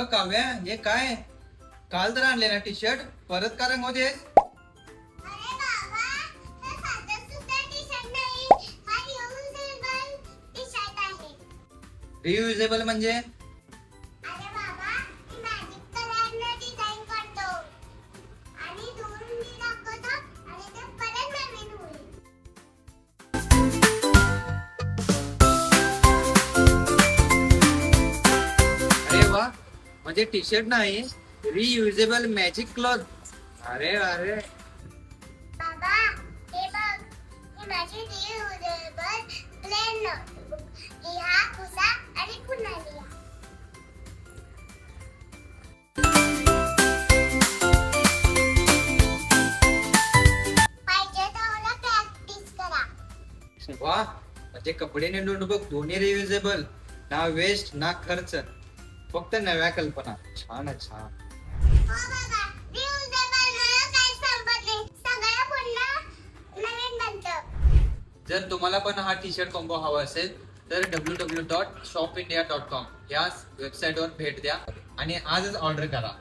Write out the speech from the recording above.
अगं काव्या, हे काय? काल तर आणले ना टी शर्ट, परत का रंगवते? अरे बाबा, हे साधं सुद्धा टी-शर्ट नाही. हा रियुजेबल टी-शर्ट आहे. रियुजेबल म्हणजे? अरे बाबा, मी मॅजिक कलरनं डिझाईन करतो आणि धुवून मी दाखवतो आणि ते परत नवीन होईल. अरे वा, म्हणजे टी शर्ट नाही, रियुजेबल मॅजिक क्लॉथ. अरे अरे, बाबा, हे बघ, ही माझी रियुजेबल प्लेन नोटबुक. लिहा, पुसा आणि पुन्हा लिहा. पाहिजे तेवढं प्रॅक्टिस करा. वा, म्हणजे कपडे आणि नोटबुक दोन्ही रियुजेबल. ना वेस्ट ना खर्च, फक्त नव्या कल्पना. छान छान. हो बाबा, रियुजेबल मुळे काही संपत नाही. सगळं पुन्हा नवीन बनतं. जर तुम्हाला पण हा टी शर्ट कॉम्बो हवा असेल तर www.shopindia.com या वेबसाईटवर भेट द्या आणि आजच ऑर्डर करा.